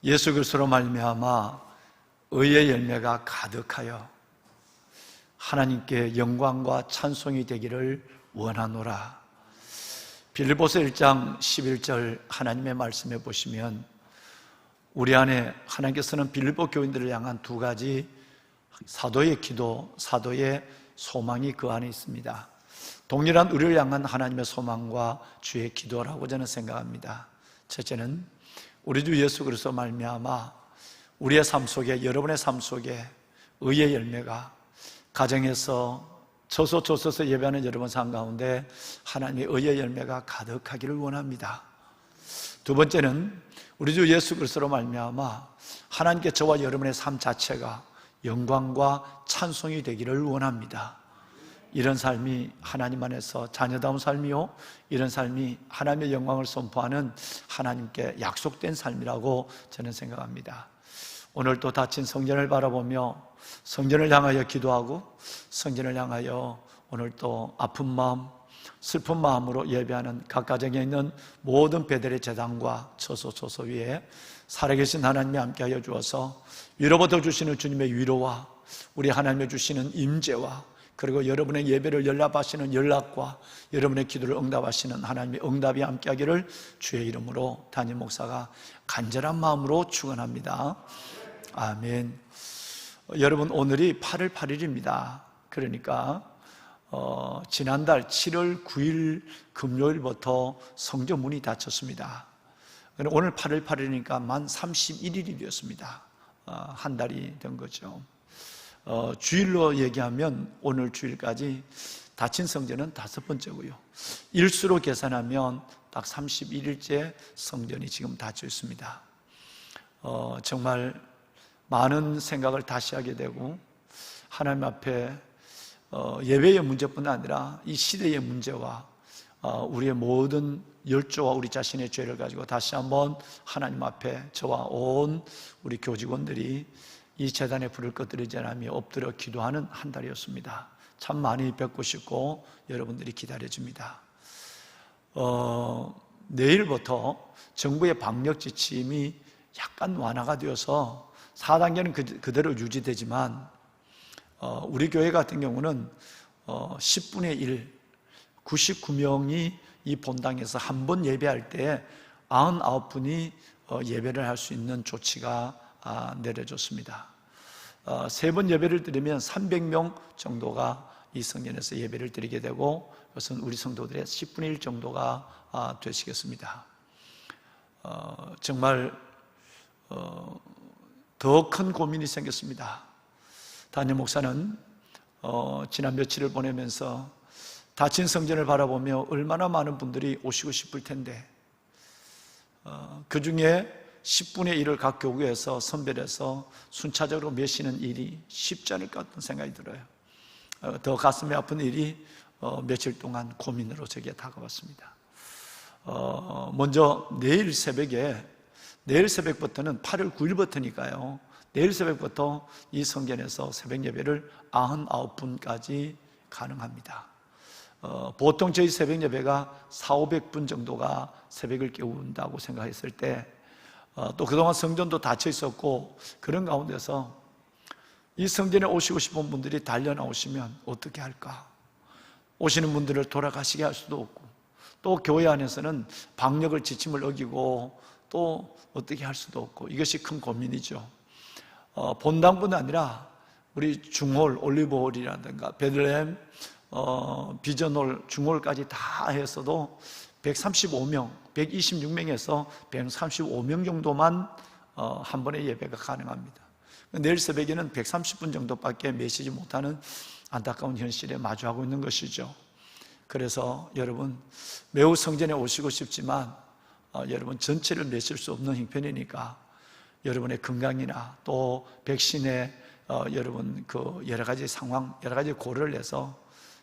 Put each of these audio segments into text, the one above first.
예수 그리스도로 말미암아 의의 열매가 가득하여 하나님께 영광과 찬송이 되기를 원하노라. 빌립보서 1장 11절 하나님의 말씀에 보시면 우리 안에 하나님께서는 빌립보 교인들을 향한 두 가지 사도의 기도, 사도의 소망이 그 안에 있습니다. 동일한 우리를 향한 하나님의 소망과 주의 기도라고 저는 생각합니다. 첫째는 우리 주 예수 그리스도 말미암아 우리의 삶 속에, 여러분의 삶 속에 의의 열매가, 가정에서 저소서 예배하는 여러분 삶 가운데 하나님의 의의 열매가 가득하기를 원합니다. 두 번째는 우리 주 예수 그리스도로 말미암아 하나님께 저와 여러분의 삶 자체가 영광과 찬송이 되기를 원합니다. 이런 삶이 하나님 안에서 자녀다운 삶이요, 이런 삶이 하나님의 영광을 선포하는 하나님께 약속된 삶이라고 저는 생각합니다. 오늘 또 닫힌 성전을 바라보며 성전을 향하여 기도하고 성전을 향하여 오늘 또 아픈 마음, 슬픈 마음으로 예배하는 각 가정에 있는 모든 베델의 제단과 처소처소 위에 살아계신 하나님이 함께하여 주어서 위로부터 주시는 주님의 위로와 우리 하나님의 주시는 임재와 그리고 여러분의 예배를 연락하시는 연락과 여러분의 기도를 응답하시는 하나님의 응답이 함께하기를 주의 이름으로 담임 목사가 간절한 마음으로 축원합니다. 아멘. 여러분, 오늘이 8월 8일입니다. 그러니까 지난달 7월 9일 금요일부터 성전 문이 닫혔습니다. 오늘 8월 8일이니까 만 31일이 되었습니다. 한 달이 된 거죠. 주일로 얘기하면 오늘 주일까지 닫힌 성전은 5번째고요. 일수로 계산하면 딱 31일째 성전이 지금 닫혀 있습니다. 정말 많은 생각을 다시 하게 되고 하나님 앞에 예배의 문제뿐 아니라 이 시대의 문제와 우리의 모든 열조와 우리 자신의 죄를 가지고 다시 한번 하나님 앞에 저와 온 우리 교직원들이 이 제단에 불을 꺼뜨리지 않으며 엎드려 기도하는 한 달이었습니다. 참 많이 뵙고 싶고 여러분들이 기다려집니다. 내일부터 정부의 방역 지침이 약간 완화가 되어서 4단계는 그대로 유지되지만 우리 교회 같은 경우는 10분의 1, 99명이 이 본당에서 한 번 예배할 때 99분이 예배를 할 수 있는 조치가 내려졌습니다. 3번 예배를 드리면 300명 정도가 이 성전에서 예배를 드리게 되고 그것은 우리 성도들의 10분의 1 정도가 되시겠습니다. 정말 더 큰 고민이 생겼습니다. 담임 목사는 지난 며칠을 보내면서 닫힌 성전을 바라보며 얼마나 많은 분들이 오시고 싶을 텐데 그 중에 10분의 1을 각 교구에서 선별해서 순차적으로 메시는 일이 쉽지 않을 것 같은 생각이 들어요. 더 가슴이 아픈 일이 며칠 동안 고민으로 제게 다가왔습니다. 먼저 내일 새벽부터는 8월 9일부터니까요. 내일 새벽부터 이 성전에서 새벽 예배를 99분까지 가능합니다. 보통 저희 새벽 예배가 400-500분 정도가 새벽을 깨운다고 생각했을 때 또 그동안 성전도 닫혀 있었고 그런 가운데서 이 성전에 오시고 싶은 분들이 달려 나오시면 어떻게 할까? 오시는 분들을 돌아가시게 할 수도 없고 또 교회 안에서는 방역을 지침을 어기고 또 어떻게 할 수도 없고 이것이 큰 고민이죠. 본당뿐 아니라 우리 중홀, 올리브홀이라든가 베들레헴, 비전홀, 중홀까지 다 해서도 135명, 126명에서 135명 정도만 한 번의 예배가 가능합니다. 내일 새벽에는 130분 정도밖에 메시지 못하는 안타까운 현실에 마주하고 있는 것이죠. 그래서 여러분 매우 성전에 오시고 싶지만 여러분 전체를 메실 수 없는 형편이니까 여러분의 건강이나 또 백신의 여러분 그 여러 가지 상황, 여러 가지 고려를 해서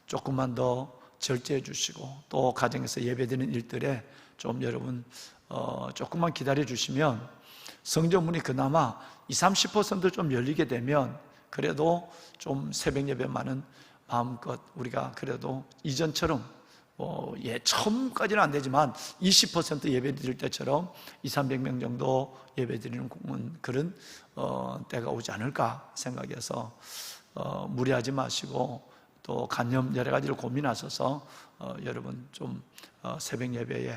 조금만 더 절제해 주시고 또 가정에서 예배드리는 일들에 좀 여러분 조금만 기다려 주시면 성전문이 그나마 20-30% 좀 열리게 되면 그래도 좀 새벽 예배만은 마음껏 우리가 그래도 이전처럼 처음까지는 안 되지만 20% 예배 드릴 때처럼 200~300명 정도 예배 드리는 그런 때가 오지 않을까 생각해서 무리하지 마시고, 또 간염 여러 가지를 고민하셔서 여러분 좀 새벽 예배에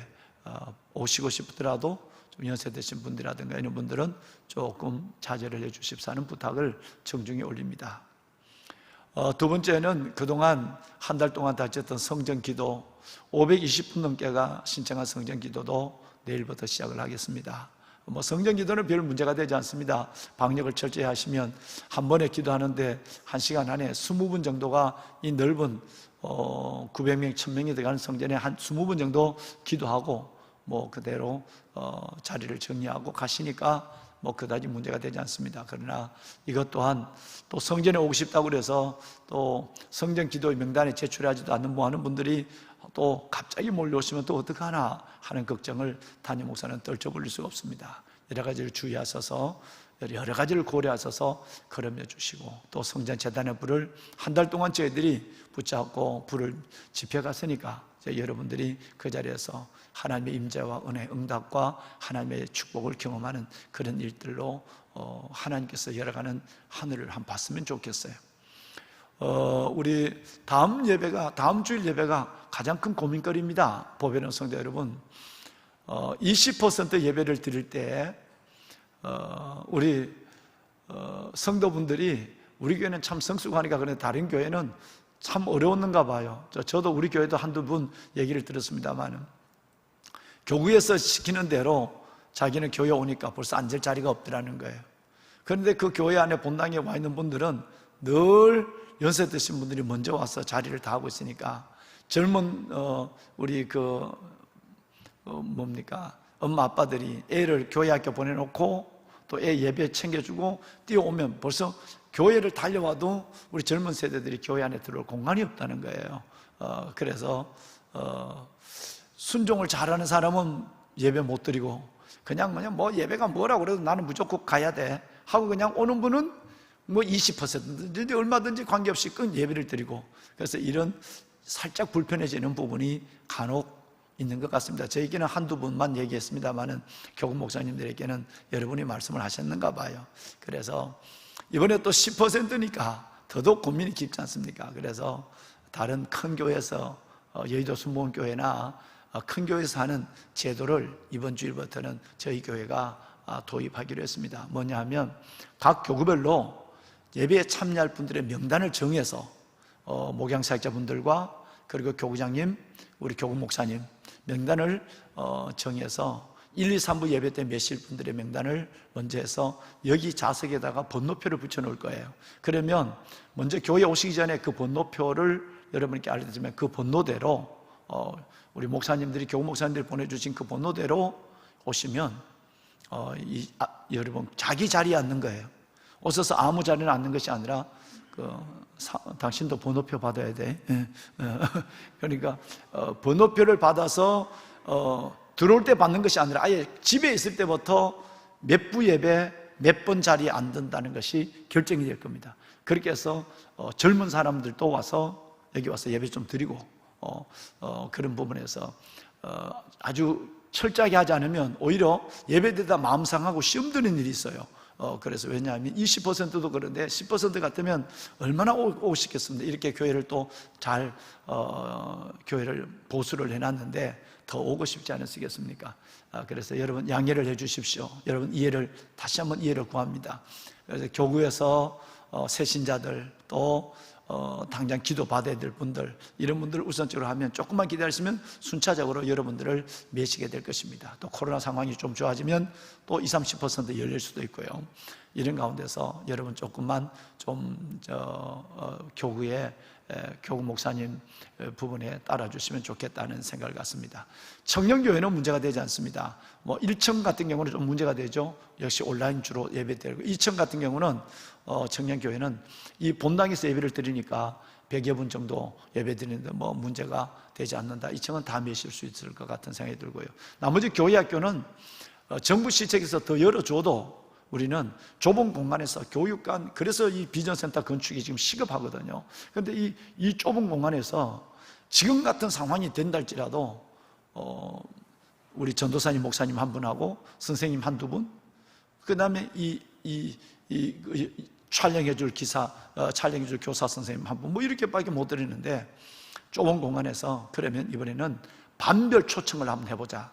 오시고 싶더라도 좀 연세 드신 분들이라든가 이런 분들은 조금 자제를 해 주십사 하는 부탁을 정중히 올립니다. 두 번째는 그동안 한 달 동안 다쳤던 성전기도, 520분 넘게가 신청한 성전기도도 내일부터 시작을 하겠습니다. 성전기도는 별 문제가 되지 않습니다. 방역을 철저히 하시면 한 번에 기도하는데 1시간 안에 20분 정도가 이 넓은 900명, 1000명이 들어가는 성전에 한 20분 정도 기도하고 그대로 자리를 정리하고 가시니까 그다지 문제가 되지 않습니다. 그러나 이것 또한 또 성전에 오고 싶다고 그래서 또 성전 기도의 명단에 제출하지도 않는 하는 분들이 또 갑자기 몰려오시면 또 어떡하나 하는 걱정을 담임 목사는 떨쳐버릴 수가 없습니다. 여러 가지를 주의하셔서, 여러 가지를 고려하셔서 걸음해 주시고, 또 성전 재단의 불을 한 달 동안 저희들이 붙잡고 불을 집회 갔으니까 여러분들이 그 자리에서 하나님의 임재와 은혜, 응답과 하나님의 축복을 경험하는 그런 일들로 하나님께서 열어가는 하늘을 한번 봤으면 좋겠어요. 우리 다음 주일 예배가 가장 큰 고민거리입니다. 보배는 성도 여러분, 20% 예배를 드릴 때 우리 성도분들이 우리 교회는 참 성숙하니까 그런데 다른 교회는 참 어려웠는가 봐요. 저도 우리 교회도 한두 분 얘기를 들었습니다만, 교구에서 시키는 대로 자기는 교회 오니까 벌써 앉을 자리가 없더라는 거예요. 그런데 그 교회 안에 본당에 와 있는 분들은 늘 연세 드신 분들이 먼저 와서 자리를 다 하고 있으니까 젊은 우리 엄마 아빠들이 애를 교회 학교 보내놓고 또 애 예배 챙겨주고 뛰어오면 벌써 교회를 달려와도 우리 젊은 세대들이 교회 안에 들어올 공간이 없다는 거예요. 그래서 순종을 잘하는 사람은 예배 못 드리고 그냥 예배가 뭐라고 그래도 나는 무조건 가야 돼 하고 그냥 오는 분은 20%든지 얼마든지 관계없이 끈 예배를 드리고, 그래서 이런 살짝 불편해지는 부분이 간혹 있는 것 같습니다. 저에게는 한두 분만 얘기했습니다만은 교구 목사님들에게는 여러분이 말씀을 하셨는가 봐요. 그래서 이번에 또 10%니까 더더욱 고민이 깊지 않습니까? 그래서 다른 큰 교회에서 여의도 순복음교회나 큰 교회에서 하는 제도를 이번 주일부터는 저희 교회가 도입하기로 했습니다. 뭐냐 하면 각 교구별로 예배에 참여할 분들의 명단을 정해서 목양사역자분들과 그리고 교구장님, 우리 교구 목사님 명단을 정해서 1, 2, 3부 예배 때 메실 분들의 명단을 먼저 해서 여기 자석에다가 번호표를 붙여놓을 거예요. 그러면 먼저 교회 오시기 전에 그 번호표를 여러분께 알려드리면 그 번호대로 우리 목사님들이, 교구 목사님들이 보내주신 그 번호대로 오시면 여러분 자기 자리에 앉는 거예요. 오셔서 아무 자리에 앉는 것이 아니라 당신도 번호표 받아야 돼. 그러니까 번호표를 받아서 들어올 때 받는 것이 아니라 아예 집에 있을 때부터 몇 부 예배 몇 번 자리에 앉는다는 것이 결정이 될 겁니다. 그렇게 해서 젊은 사람들도 와서 여기 와서 예배 좀 드리고 그런 부분에서 아주 철저하게 하지 않으면 오히려 예배드리다 마음 상하고 시험 드는 일이 있어요. 그래서 왜냐하면 20%도 그런데 10% 같으면 얼마나 오고 싶겠습니까? 이렇게 교회를 또 잘 교회를 보수를 해놨는데 더 오고 싶지 않으시겠습니까? 그래서 여러분 양해를 해 주십시오. 여러분 이해를 다시 한번 이해를 구합니다. 그래서 교구에서 새신자들 또 당장 기도 받아야 될 분들, 이런 분들을 우선적으로 하면 조금만 기다리시면 순차적으로 여러분들을 메시게 될 것입니다. 또 코로나 상황이 좀 좋아지면 또 20, 30% 열릴 수도 있고요. 이런 가운데서 여러분 조금만 교구의 교구 목사님 부분에 따라주시면 좋겠다는 생각을 갖습니다. 청년교회는 문제가 되지 않습니다. 1층 같은 경우는 좀 문제가 되죠. 역시 온라인 주로 예배드리고, 2층 같은 경우는 청년교회는 이 본당에서 예배를 드리니까 100여 분 정도 예배 드리는데 문제가 되지 않는다. 2층은 다 메실 수 있을 것 같은 생각이 들고요. 나머지 교회 학교는 정부 시책에서 더 열어줘도 우리는 좁은 공간에서 교육관, 그래서 이 비전센터 건축이 지금 시급하거든요. 그런데 이 좁은 공간에서 지금 같은 상황이 된다 할지라도 우리 전도사님, 목사님 한 분하고 선생님 한두 분, 그 다음에 촬영해줄 기사, 촬영해줄 교사 선생님 한 분, 뭐 이렇게밖에 못 드리는데, 좁은 공간에서 그러면 이번에는 반별 초청을 한번 해보자.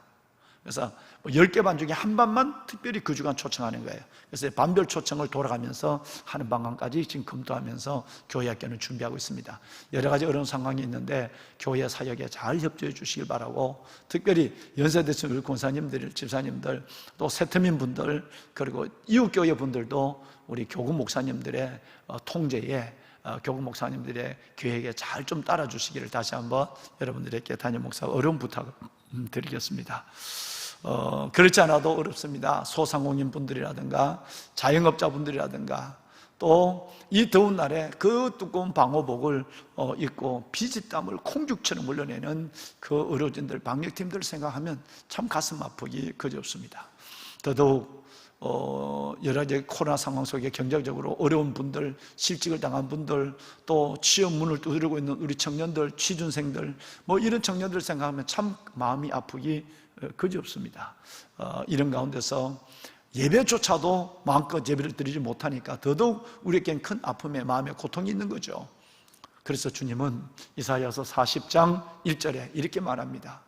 그래서 10개 반 중에 한 반만 특별히 그 주간 초청하는 거예요. 그래서 반별 초청을 돌아가면서 하는 방안까지 지금 검토하면서 교회 학교는 준비하고 있습니다. 여러 가지 어려운 상황이 있는데 교회 사역에 잘 협조해 주시길 바라고, 특별히 연세대신 우리 권사님들, 집사님들, 또 세터민 분들, 그리고 이웃교회 분들도 우리 교구 목사님들의 통제에, 교구 목사님들의 계획에 잘 좀 따라주시기를 다시 한번 여러분들에게 담임 목사 어려운 부탁을 드리겠습니다. 그렇지 않아도 어렵습니다. 소상공인 분들이라든가 자영업자분들이라든가, 또 이 더운 날에 그 두꺼운 방호복을 입고 비지땀을 콩죽처럼 흘려내는 그 의료진들, 방역팀들 생각하면 참 가슴 아프기 그지없습니다. 더더욱 여러 가지 코로나 상황 속에 경제적으로 어려운 분들, 실직을 당한 분들, 또 취업 문을 두드리고 있는 우리 청년들, 취준생들, 뭐 이런 청년들 생각하면 참 마음이 아프기 그지없습니다. 이런 가운데서 예배조차도 마음껏 예배를 드리지 못하니까 더더욱 우리에겐 큰 아픔에 마음에 고통이 있는 거죠. 그래서 주님은 이사야서 40장 1절에 이렇게 말합니다.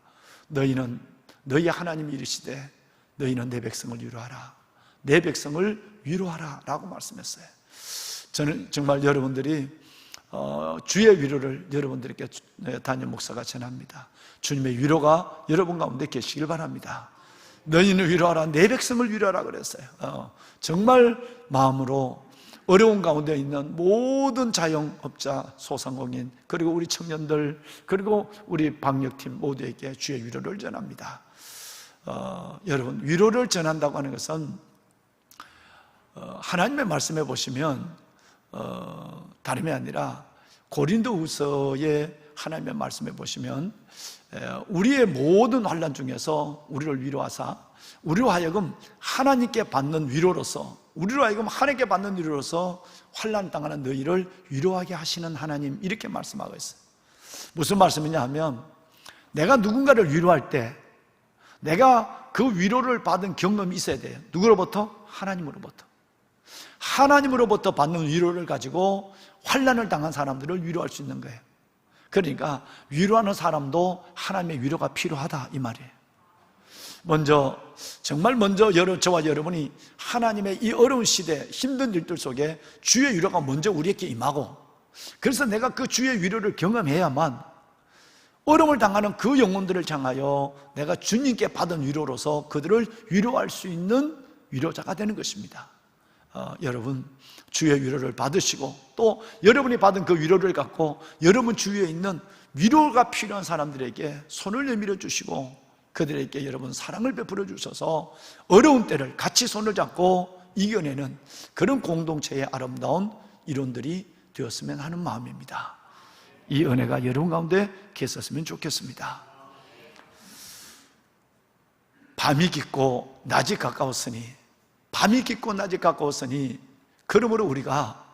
너희는 너희 하나님이 이르시되 너희는 내 백성을 위로하라, 내 백성을 위로하라 라고 말씀했어요. 저는 정말 여러분들이 주의 위로를 여러분들에게 담임 목사가 전합니다. 주님의 위로가 여러분 가운데 계시길 바랍니다. 너희는 위로하라, 내 백성을 위로하라 그랬어요. 정말 마음으로 어려운 가운데 있는 모든 자영업자, 소상공인, 그리고 우리 청년들, 그리고 우리 방역팀 모두에게 주의 위로를 전합니다. 여러분, 위로를 전한다고 하는 것은 하나님의 말씀에 보시면 다름이 아니라 고린도후서의 하나님의 말씀에 보시면 우리의 모든 환난 중에서 우리를 위로하사 우리로 하여금 하나님께 받는 위로로서, 우리로 하여금 하나님께 받는 위로로서 환난 당하는 너희를 위로하게 하시는 하나님, 이렇게 말씀하고 있어요. 무슨 말씀이냐 하면, 내가 누군가를 위로할 때 내가 그 위로를 받은 경험이 있어야 돼요. 누구로부터? 하나님으로부터. 하나님으로부터 받는 위로를 가지고 환난을 당한 사람들을 위로할 수 있는 거예요. 그러니까 위로하는 사람도 하나님의 위로가 필요하다, 이 말이에요. 정말 먼저 저와 여러분이 하나님의 이 어려운 시대, 힘든 일들 속에 주의 위로가 먼저 우리에게 임하고, 그래서 내가 그 주의 위로를 경험해야만 어려움을 당하는 그 영혼들을 향하여 내가 주님께 받은 위로로서 그들을 위로할 수 있는 위로자가 되는 것입니다. 여러분, 주의 위로를 받으시고, 또 여러분이 받은 그 위로를 갖고 여러분 주위에 있는 위로가 필요한 사람들에게 손을 내밀어 주시고 그들에게 여러분 사랑을 베풀어 주셔서 어려운 때를 같이 손을 잡고 이겨내는 그런 공동체의 아름다운 이론들이 되었으면 하는 마음입니다. 이 은혜가 여러분 가운데 계셨으면 좋겠습니다. 밤이 깊고 낮이 가까웠으니, 밤이 깊고 낮이 가까웠으니, 그러므로 우리가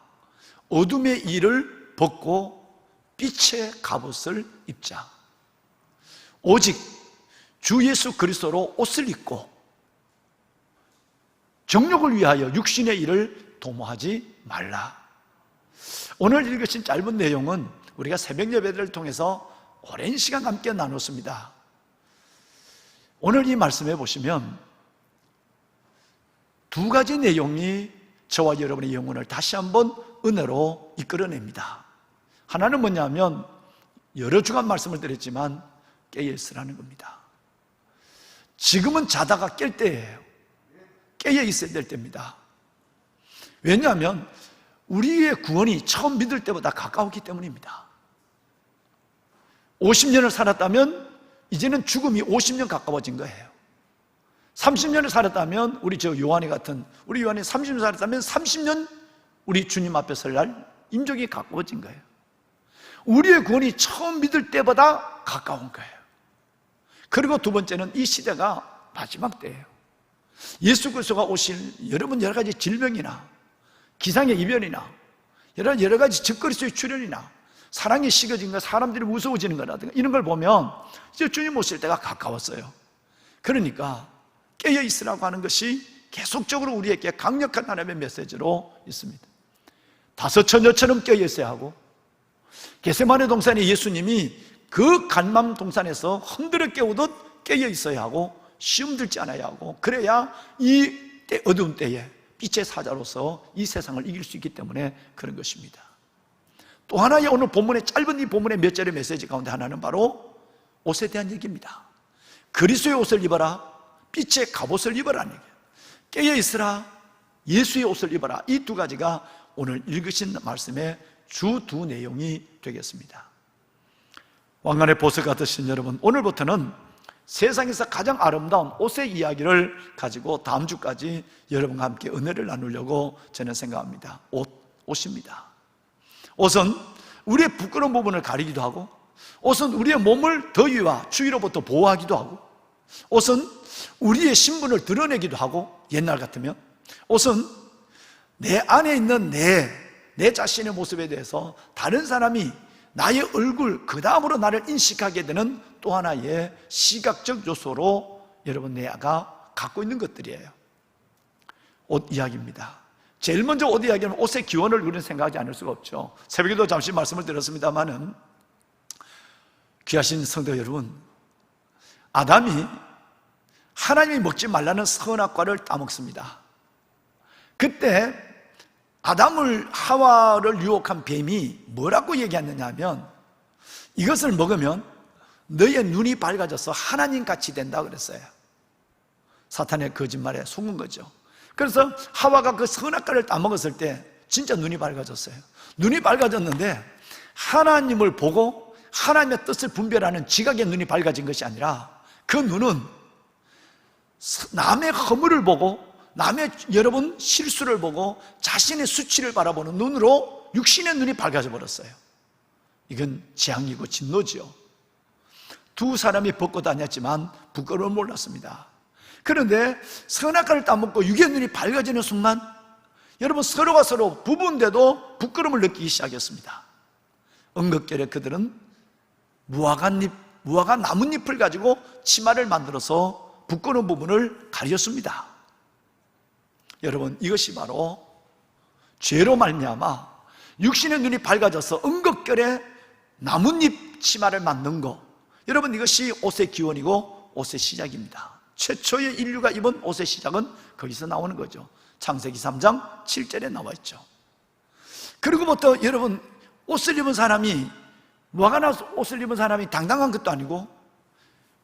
어둠의 일을 벗고 빛의 갑옷을 입자. 오직 주 예수 그리스도로 옷을 입고 정욕을 위하여 육신의 일을 도모하지 말라. 오늘 읽으신 짧은 내용은 우리가 새벽 예배를 통해서 오랜 시간 함께 나눴습니다. 오늘 이 말씀해 보시면 두 가지 내용이 저와 여러분의 영혼을 다시 한번 은혜로 이끌어냅니다. 하나는 뭐냐면, 여러 주간 말씀을 드렸지만 깨어있으라는 겁니다. 지금은 자다가 깰 때예요. 깨어 있어야 될 때입니다. 왜냐하면 우리의 구원이 처음 믿을 때보다 가까웠기 때문입니다. 50년을 살았다면 이제는 죽음이 50년 가까워진 거예요. 30년을 살았다면 우리 요한이 30년 살았다면 30년 우리 주님 앞에 설 날 임종이 가까워진 거예요. 우리의 구원이 처음 믿을 때보다 가까운 거예요. 그리고 두 번째는 이 시대가 마지막 때예요. 예수 그리스도가 오실 여러분 여러 가지 질병이나 기상의 이변이나 여러 가지 적그리스도의 출현이나 사랑이 식어진 거, 사람들이 무서워지는 거라든가 이런 걸 보면 이제 주님 오실 때가 가까웠어요. 그러니까 깨어 있으라고 하는 것이 계속적으로 우리에게 강력한 하나님의 메시지로 있습니다. 다섯 처녀처럼 깨어 있어야 하고, 겟세마네 동산에 예수님이 그 간맘 동산에서 흔들어 깨우듯 깨어 있어야 하고, 시험 들지 않아야 하고, 그래야 이 어두운 때에 빛의 사자로서 이 세상을 이길 수 있기 때문에 그런 것입니다. 또 하나의 오늘 본문의 짧은 이 본문의 몇 절의 메시지 가운데 하나는 바로 옷에 대한 얘기입니다. 그리스도의 옷을 입어라, 빛의 갑옷을 입어라는 얘기예요. 깨어 있으라, 예수의 옷을 입어라. 이 두 가지가 오늘 읽으신 말씀의 주 두 내용이 되겠습니다. 왕관의 보석 같으신 여러분, 오늘부터는 세상에서 가장 아름다운 옷의 이야기를 가지고 다음 주까지 여러분과 함께 은혜를 나누려고 저는 생각합니다. 옷입니다. 옷은 우리의 부끄러운 부분을 가리기도 하고, 옷은 우리의 몸을 더위와 추위로부터 보호하기도 하고, 옷은 우리의 신분을 드러내기도 하고, 옛날 같으면 옷은 내 안에 있는 내 자신의 모습에 대해서 다른 사람이 나의 얼굴, 그 다음으로 나를 인식하게 되는 또 하나의 시각적 요소로 여러분 내가 갖고 있는 것들이에요. 옷 이야기입니다. 제일 먼저 옷 이야기는 옷의 기원을 우리는 생각하지 않을 수가 없죠. 새벽에도 잠시 말씀을 드렸습니다마는, 귀하신 성도 여러분, 아담이 하나님이 먹지 말라는 선악과를 따먹습니다. 그때 아담을, 하와를 유혹한 뱀이 뭐라고 얘기했느냐 하면, 이것을 먹으면 너의 눈이 밝아져서 하나님같이 된다 그랬어요. 사탄의 거짓말에 속은 거죠. 그래서 하와가 그 선악과를 따먹었을 때 진짜 눈이 밝아졌어요. 눈이 밝아졌는데 하나님을 보고 하나님의 뜻을 분별하는 지각의 눈이 밝아진 것이 아니라, 그 눈은 남의 허물을 보고, 남의 여러분 실수를 보고 자신의 수치를 바라보는 눈으로 육신의 눈이 밝아져 버렸어요. 이건 재앙이고 진노지요. 두 사람이 벗고 다녔지만 부끄러움을 몰랐습니다. 그런데 선악과를 따먹고 육의 눈이 밝아지는 순간, 여러분 서로가 서로 부부인데도 부끄러움을 느끼기 시작했습니다. 은극결에 그들은 무화과 나뭇잎을 가지고 치마를 만들어서 부끄러운 부분을 가렸습니다. 여러분, 이것이 바로 죄로 말미암아 육신의 눈이 밝아져서 은극결에 나뭇잎 치마를 만든 것, 여러분 이것이 옷의 기원이고 옷의 시작입니다. 최초의 인류가 입은 옷의 시작은 거기서 나오는 거죠. 창세기 3장 7절에 나와 있죠. 그리고부터 여러분, 옷을 입은 사람이, 무화과나무 옷을 입은 사람이 당당한 것도 아니고,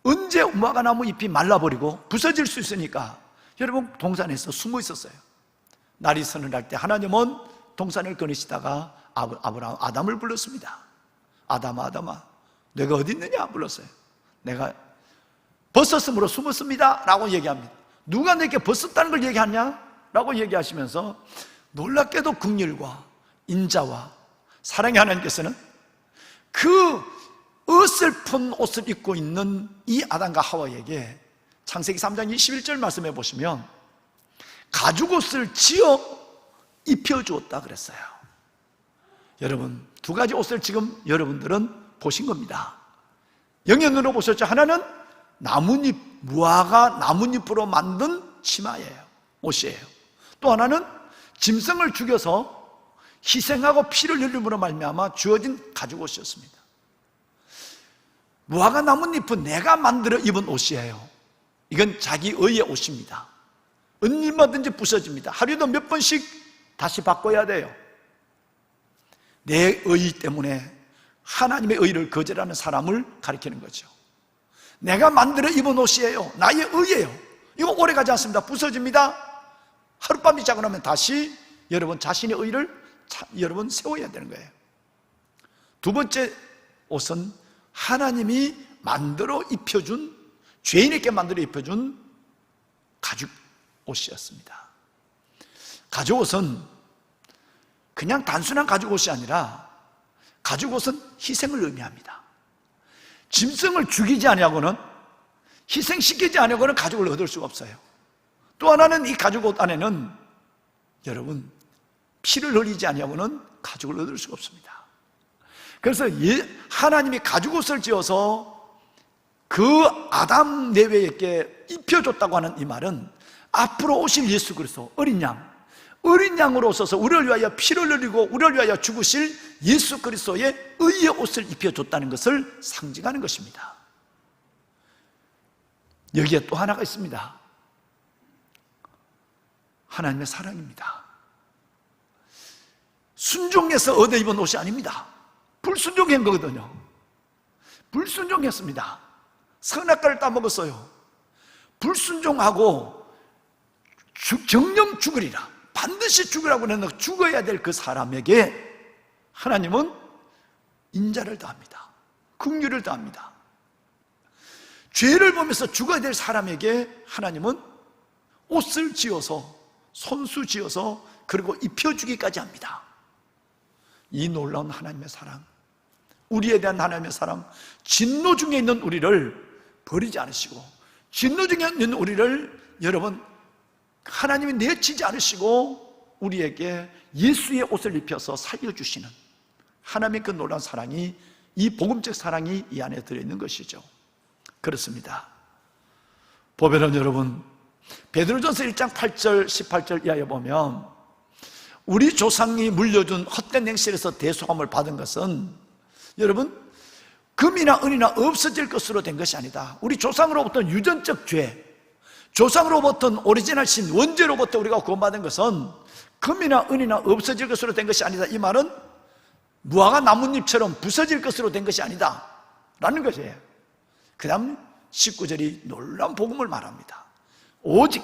언제 무화과나무 잎이 말라버리고 부서질 수 있으니까 여러분 동산에서 숨어 있었어요. 날이 서늘할 때 하나님은 동산을 거니시다가 아담을 불렀습니다. 아담아, 내가 어디 있느냐 불렀어요. 내가 벗었으므로 숨었습니다 라고 얘기합니다. 누가 내게 벗었다는 걸 얘기하냐? 라고 얘기하시면서 놀랍게도 긍휼과 인자와 사랑의 하나님께서는 그 어설픈 옷을 입고 있는 이 아담과 하와에게 창세기 3장 21절 말씀해 보시면 가죽옷을 지어 입혀주었다 그랬어요. 여러분, 두 가지 옷을 지금 여러분들은 보신 겁니다. 영의 눈으로 보셨죠? 하나는 나뭇잎, 무화과 나뭇잎으로 만든 치마예요, 옷이에요. 또 하나는 짐승을 죽여서 희생하고 피를 흘림으로 말미암아 주어진 가죽옷이었습니다. 무화과 나뭇잎은 내가 만들어 입은 옷이에요. 이건 자기 의의 옷입니다. 얼마든지 부서집니다. 하루에도 몇 번씩 다시 바꿔야 돼요. 내 의 때문에 하나님의 의를 거절하는 사람을 가리키는 거죠. 내가 만들어 입은 옷이에요. 나의 의예요. 이거 오래가지 않습니다. 부서집니다. 하룻밤이 자고 나면 다시 여러분 자신의 의를 여러분 세워야 되는 거예요. 두 번째 옷은 하나님이 만들어 입혀준, 죄인에게 만들어 입혀준 가죽 옷이었습니다. 가죽 옷은 그냥 단순한 가죽 옷이 아니라 가죽 옷은 희생을 의미합니다. 짐승을 죽이지 아니하고는, 희생시키지 아니하고는 가죽을 얻을 수가 없어요. 또 하나는 이 가죽 옷 안에는 여러분 피를 흘리지 아니하고는 가죽을 얻을 수가 없습니다. 그래서 하나님이 가죽옷을 지어서 그 아담 내외에게 입혀줬다고 하는 이 말은 앞으로 오실 예수 그리스도 어린 양으로 오셔서 우리를 위하여 피를 흘리고 우리를 위하여 죽으실 예수 그리스도의 의의 옷을 입혀줬다는 것을 상징하는 것입니다. 여기에 또 하나가 있습니다. 하나님의 사랑입니다. 순종해서 얻어 입은 옷이 아닙니다. 불순종한 거거든요. 불순종했습니다. 선악과를 따먹었어요. 불순종하고 정령 죽으리라, 반드시 죽으라고 했는데 죽어야 될 그 사람에게 하나님은 인자를 더합니다. 긍휼을 더합니다. 죄를 보면서 죽어야 될 사람에게 하나님은 옷을 지어서, 손수 지어서, 그리고 입혀주기까지 합니다. 이 놀라운 하나님의 사랑, 우리에 대한 하나님의 사랑, 진노 중에 있는 우리를 버리지 않으시고, 진노 중에 있는 우리를 여러분 하나님이 내치지 않으시고 우리에게 예수의 옷을 입혀서 살려주시는 하나님의 그 놀라운 사랑이, 이 복음적 사랑이 이 안에 들어있는 것이죠. 그렇습니다. 보배는 여러분, 베드로전서 1장 8절 18절 이하에 보면 우리 조상이 물려준 헛된 행실에서 대속함을 받은 것은 여러분 금이나 은이나 없어질 것으로 된 것이 아니다. 우리 조상으로부터 유전적 죄, 조상으로부터 오리지널 신, 원죄로부터 우리가 구원받은 것은 금이나 은이나 없어질 것으로 된 것이 아니다. 이 말은 무화과 나뭇잎처럼 부서질 것으로 된 것이 아니다 라는 것이에요. 그 다음 19절이 놀라운 복음을 말합니다. 오직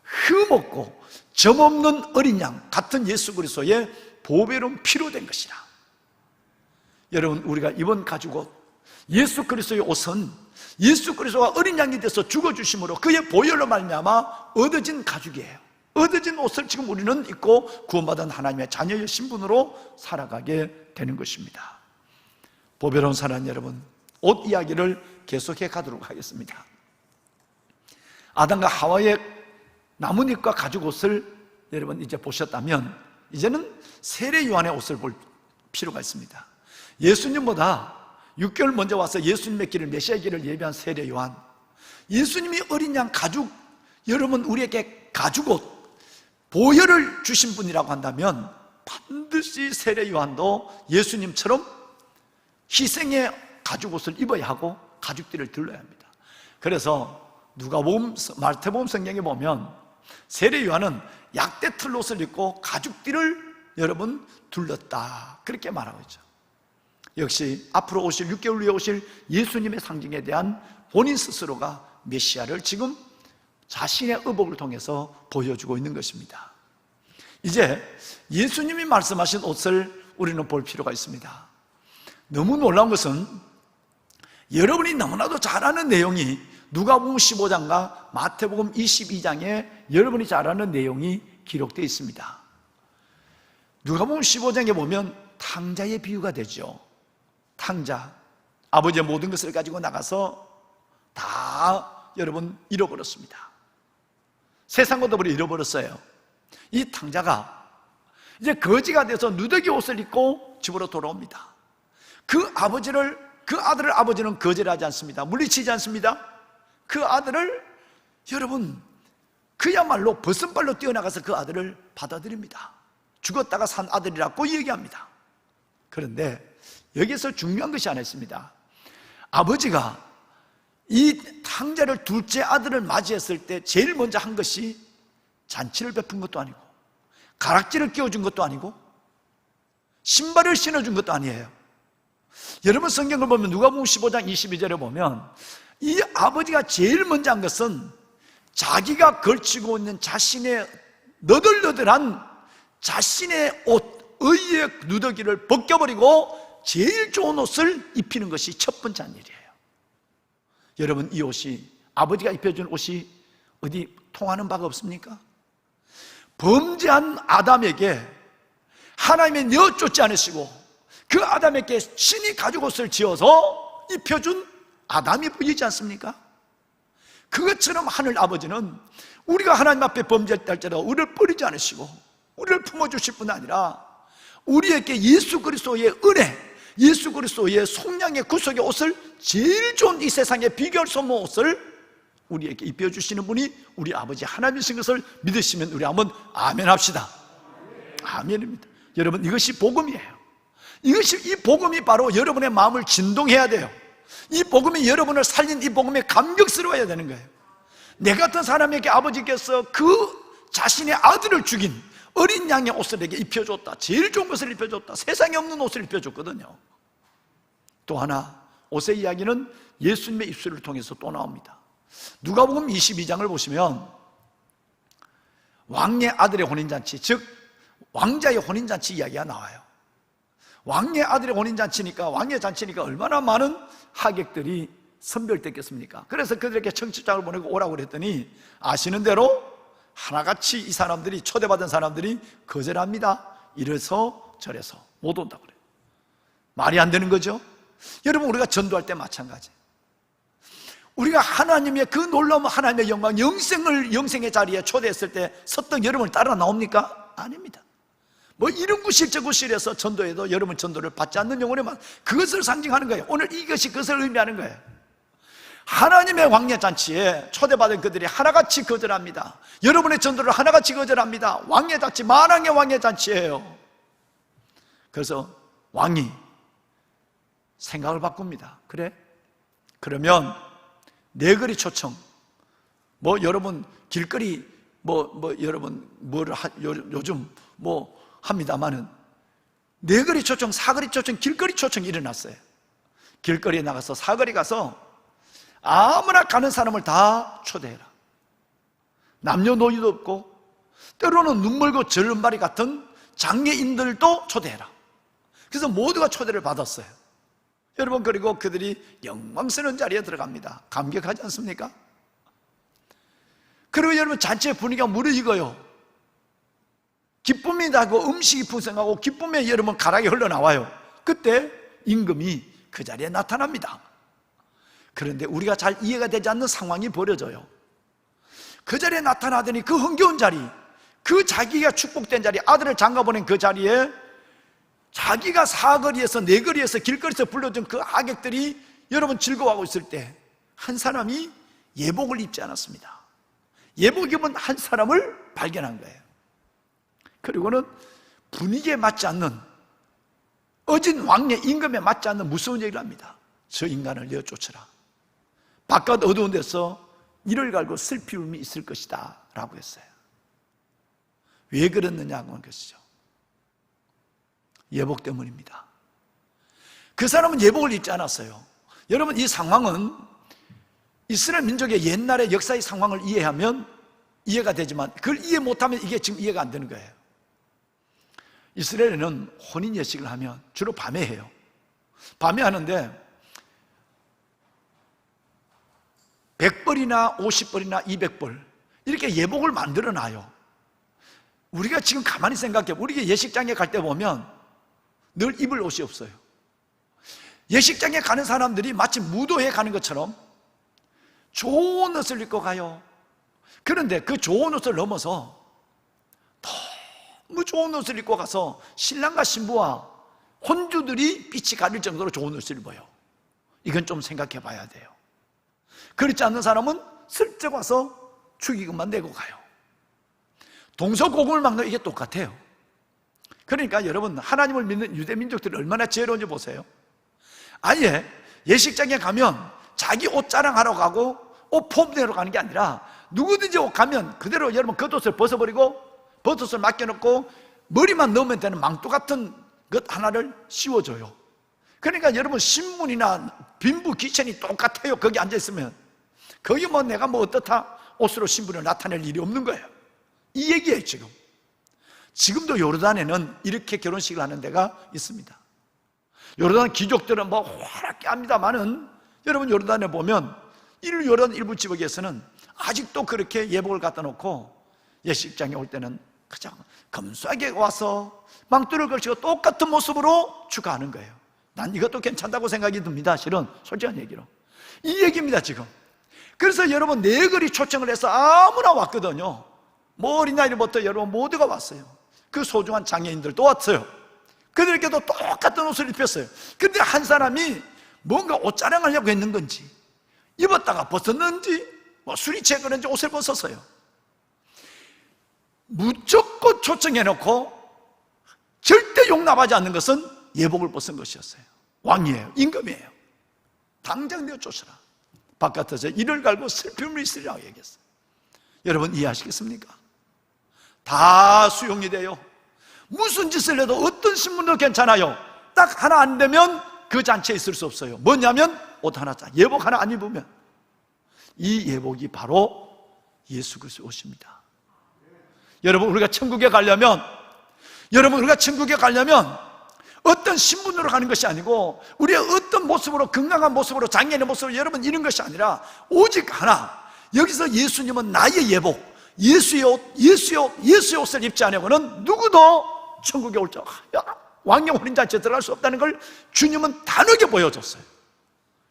흠없고 점없는 어린 양 같은 예수 그리스도의 보배로운 피로 된 것이라. 여러분, 우리가 입은 가죽옷, 예수 그리스도의 옷은 예수 그리스도가 어린 양이 돼서 죽어주심으로 그의 보혈로 말미암아 얻어진 가죽이에요. 얻어진 옷을 지금 우리는 입고 구원받은 하나님의 자녀의 신분으로 살아가게 되는 것입니다. 보배로운 사랑 여러분, 옷 이야기를 계속해 가도록 하겠습니다. 아담과 하와의 나뭇잎과 가죽옷을 여러분 이제 보셨다면 이제는 세례 요한의 옷을 볼 필요가 있습니다. 예수님보다 6개월 먼저 와서 예수님의 길을, 메시아의 길을 예비한 세례 요한, 예수님이 어린 양 가죽, 여러분 우리에게 가죽옷, 보혈을 주신 분이라고 한다면 반드시 세례 요한도 예수님처럼 희생의 가죽옷을 입어야 하고 가죽띠를 들러야 합니다. 그래서 누가복음, 마태복음 성경에 보면 세례 요한은 약대 털옷을 입고 가죽띠를 여러분 둘렀다 그렇게 말하고 있죠. 역시 앞으로 오실 6개월 후에 오실 예수님의 상징에 대한 본인 스스로가 메시아를 지금 자신의 의복을 통해서 보여주고 있는 것입니다. 이제 예수님이 말씀하신 옷을 우리는 볼 필요가 있습니다. 너무 놀라운 것은 여러분이 너무나도 잘 아는 내용이 누가복음 15장과 마태복음 22장에 여러분이 잘 아는 내용이 기록되어 있습니다. 누가복음 15장에 보면 탕자의 비유가 되죠. 탕자, 아버지의 모든 것을 가지고 나가서 다 여러분 잃어버렸습니다. 세상과 더불어 잃어버렸어요. 이 탕자가 이제 거지가 돼서 누더기 옷을 입고 집으로 돌아옵니다. 그 아들을 아버지는 거절하지 않습니다. 물리치지 않습니다. 그 아들을 여러분 그야말로 벗은발로 뛰어나가서 그 아들을 받아들입니다. 죽었다가 산 아들이라고 얘기합니다. 그런데 여기서 중요한 것이 하나 있습니다. 아버지가 이 탕자를 둘째 아들을 맞이했을 때 제일 먼저 한 것이 잔치를 베푼 것도 아니고 가락지를 끼워준 것도 아니고 신발을 신어준 것도 아니에요. 여러분 성경을 보면 누가복음 15장 22절에 보면 이 아버지가 제일 먼저 한 것은 자기가 걸치고 있는 자신의 너덜너덜한 자신의 옷, 의의 누더기를 벗겨버리고 제일 좋은 옷을 입히는 것이 첫 번째 한 일이에요. 여러분 이 옷이, 아버지가 입혀준 옷이 어디 통하는 바가 없습니까? 범죄한 아담에게 하나님의 내어 쫓지 않으시고 그 아담에게 신이 가죽옷을 지어서 입혀준 아담이 보이지 않습니까? 그것처럼 하늘 아버지는 우리가 하나님 앞에 범죄할 때도 우리를 버리지 않으시고 우리를 품어주실 뿐 아니라 우리에게 예수 그리스도의 은혜, 예수 그리스도의 속량의 구속의 옷을, 제일 좋은 이 세상에 비교할 수 없는 옷을 우리에게 입혀주시는 분이 우리 아버지 하나님이신 것을 믿으시면 우리 한번 아멘 합시다. 아멘입니다. 여러분, 이것이 복음이에요. 이 복음이 바로 여러분의 마음을 진동해야 돼요. 이 복음이 여러분을 살린 이 복음에 감격스러워야 되는 거예요. 내 같은 사람에게 아버지께서 그 자신의 아들을 죽인 어린 양의 옷을 내게 입혀줬다. 제일 좋은 것을 입혀줬다. 세상에 없는 옷을 입혀줬거든요. 또 하나, 옷의 이야기는 예수님의 입술을 통해서 또 나옵니다. 누가복음 22장을 보시면 왕의 아들의 혼인잔치, 즉 왕자의 혼인잔치 이야기가 나와요. 왕의 아들의 혼인잔치니까, 왕의 잔치니까 얼마나 많은 하객들이 선별됐겠습니까? 그래서 그들에게 청첩장을 보내고 오라고 그랬더니 아시는 대로 하나같이 이 사람들이, 초대받은 사람들이 거절합니다. 이래서 저래서 못 온다고 그래요. 말이 안 되는 거죠. 여러분, 우리가 전도할 때 마찬가지. 우리가 하나님의 그 놀라운 하나님의 영광, 영생의 자리에 초대했을 때 섰던 여러분을 따라 나옵니까? 아닙니다. 뭐 이른구실 저구실에서 전도해도 여러분 전도를 받지 않는 영혼에만, 그것을 상징하는 거예요. 오늘 이것이 그것을 의미하는 거예요. 하나님의 왕예잔치에 초대받은 그들이 하나같이 거절합니다. 여러분의 전도를 하나같이 거절합니다. 왕예잔치, 만왕의 왕예잔치예요. 그래서 왕이 생각을 바꿉니다. 그래? 그러면 네거리 초청, 여러분 길거리 여러분 요즘 합니다마는 네거리 초청, 사거리 초청, 길거리 초청이 일어났어요. 길거리에 나가서, 사거리 가서 아무나 가는 사람을 다 초대해라. 남녀노인도 없고, 때로는 눈멀고 절름발이 같은 장애인들도 초대해라. 그래서 모두가 초대를 받았어요. 여러분, 그리고 그들이 영광스러운 자리에 들어갑니다. 감격하지 않습니까? 그리고 여러분, 잔치의 분위기가 무르익어요. 기쁨이 나고 음식이 풍성하고 기쁨에 여러분 가락이 흘러나와요. 그때 임금이 그 자리에 나타납니다. 그런데 우리가 잘 이해가 되지 않는 상황이 벌어져요. 그 자리에 나타나더니 그 흥겨운 자리, 그 자기가 축복된 자리, 아들을 장가보낸 그 자리에 자기가 사거리에서, 네거리에서, 길거리에서 불러준 그 하객들이 여러분 즐거워하고 있을 때 한 사람이 예복을 입지 않았습니다. 예복 입은 한 사람을 발견한 거예요. 그리고는 분위기에 맞지 않는, 어진 왕의 임금에 맞지 않는 무서운 얘기를 합니다. 저 인간을 내어 쫓으라. 바깥 어두운 데서 이를 갈고 슬피 울음이 있을 것이다 라고 했어요. 왜 그랬느냐고 하는 것이죠. 예복 때문입니다. 그 사람은 예복을 입지 않았어요. 여러분, 이 상황은 이스라엘 민족의 옛날의 역사의 상황을 이해하면 이해가 되지만, 그걸 이해 못하면 이게 지금 이해가 안 되는 거예요. 이스라엘에는 혼인 예식을 하면 주로 밤에 해요. 밤에 하는데 100벌이나 50벌이나 200벌 이렇게 예복을 만들어 놔요. 우리가 지금 가만히 생각해, 우리가 예식장에 갈 때 보면 늘 입을 옷이 없어요. 예식장에 가는 사람들이 마치 무도회에 가는 것처럼 좋은 옷을 입고 가요. 그런데 그 좋은 옷을 넘어서 너무 좋은 옷을 입고 가서 신랑과 신부와 혼주들이 빛이 가릴 정도로 좋은 옷을 입어요. 이건 좀 생각해 봐야 돼요. 그렇지 않는 사람은 슬쩍 와서 축의금만 내고 가요. 동서고금을 막는, 이게 똑같아요. 그러니까 여러분, 하나님을 믿는 유대 민족들이 얼마나 지혜로운지 보세요. 아예 예식장에 가면 자기 옷 자랑하러 가고 옷 폼내러 가는 게 아니라 누구든지 옷 가면 그대로 여러분 겉옷을 벗어버리고 겉옷을 맡겨놓고 머리만 넣으면 되는 망토 같은 것 하나를 씌워줘요. 그러니까 여러분, 신문이나 빈부 귀천이 똑같아요. 거기 앉아있으면 거기 내가 어떻다 옷으로 신분을 나타낼 일이 없는 거예요. 이 얘기예요. 지금도 요르단에는 이렇게 결혼식을 하는 데가 있습니다. 요르단 귀족들은 화렵게 합니다만은 여러분, 요르단에 보면 요르단 일부 지역에서는 아직도 그렇게 예복을 갖다 놓고 예식장에 올 때는 그냥 검소하게 와서 망토를 걸치고 똑같은 모습으로 축하하는 거예요. 난 이것도 괜찮다고 생각이 듭니다. 실은 솔직한 얘기로 이 얘기입니다. 지금 그래서 여러분, 네거리 초청을 해서 아무나 왔거든요. 어린아이부터 여러분 모두가 왔어요. 그 소중한 장애인들도 왔어요. 그들에게도 똑같은 옷을 입혔어요. 그런데 한 사람이 뭔가 옷 자랑하려고 했는 건지, 입었다가 벗었는지, 술이 취해 그런지 옷을 벗었어요. 무조건 초청해놓고 절대 용납하지 않는 것은 예복을 벗은 것이었어요. 왕이에요, 임금이에요. 당장 내어 쫓으라. 바깥에서 이를 갈고 슬픔을 있으리라고 얘기했어요. 여러분 이해하시겠습니까? 다 수용이 돼요. 무슨 짓을 해도 어떤 신분도 괜찮아요. 딱 하나 안 되면 그 잔치에 있을 수 없어요. 뭐냐면 옷 하나, 예복 하나 안 입으면. 이 예복이 바로 예수 그리스도의 옷입니다. 여러분 우리가 천국에 가려면 어떤 신분으로 가는 것이 아니고, 우리의 어떤 모습으로, 건강한 모습으로, 장애인의 모습으로 여러분 이런 것이 아니라 오직 하나, 여기서 예수님은 나의 예복, 예수의 옷을 입지 않으면 누구도 천국에 올 적, 왕영 혼인잔치에 들어갈 수 없다는 걸 주님은 단호하게 보여줬어요.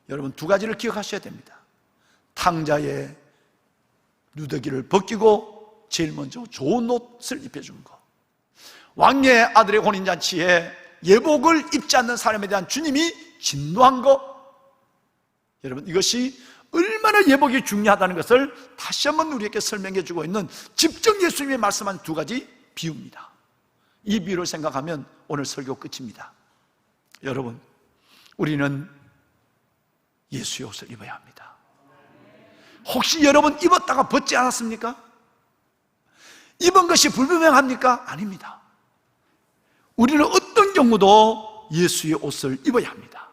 여러분 두 가지를 기억하셔야 됩니다. 탕자의 누더기를 벗기고 제일 먼저 좋은 옷을 입혀준 거, 왕의 아들의 혼인잔치에 예복을 입지 않는 사람에 대한 주님이 진노한 것. 여러분 이것이 얼마나 예복이 중요하다는 것을 다시 한번 우리에게 설명해 주고 있는 직접 예수님이 말씀한 두 가지 비유입니다. 이 비유를 생각하면 오늘 설교 끝입니다. 여러분 우리는 예수의 옷을 입어야 합니다. 혹시 여러분 입었다가 벗지 않았습니까? 입은 것이 불분명합니까? 아닙니다. 우리는 어떤 경우도 예수의 옷을 입어야 합니다.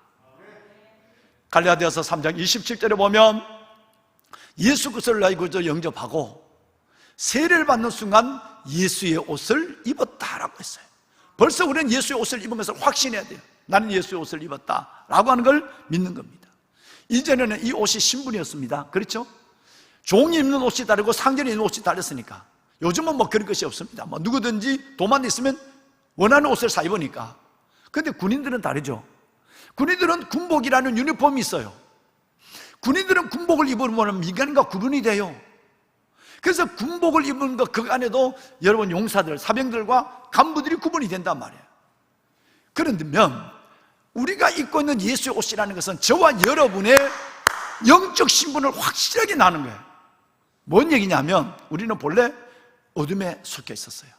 갈라디아서 3장 27절에 보면 예수 그리스도를 나의 구주로 영접하고 세례를 받는 순간 예수의 옷을 입었다라고 했어요. 벌써 우리는 예수의 옷을 입으면서 확신해야 돼요. 나는 예수의 옷을 입었다라고 하는 걸 믿는 겁니다. 이전에는 이 옷이 신분이었습니다. 그렇죠? 종이 입는 옷이 다르고 상전이 입는 옷이 다르으니까 요즘은 뭐 그런 것이 없습니다. 뭐 누구든지 돈만 있으면 원하는 옷을 사 입으니까. 그런데 군인들은 다르죠. 군인들은 군복이라는 유니폼이 있어요. 군인들은 군복을 입으면 민간인과 구분이 돼요. 그래서 군복을 입은 것 그 안에도 여러분 용사들, 사병들과 간부들이 구분이 된단 말이에요. 그런데면 우리가 입고 있는 예수의 옷이라는 것은 저와 여러분의 영적 신분을 확실하게 나는 거예요. 뭔 얘기냐면 우리는 본래 어둠에 속해 있었어요.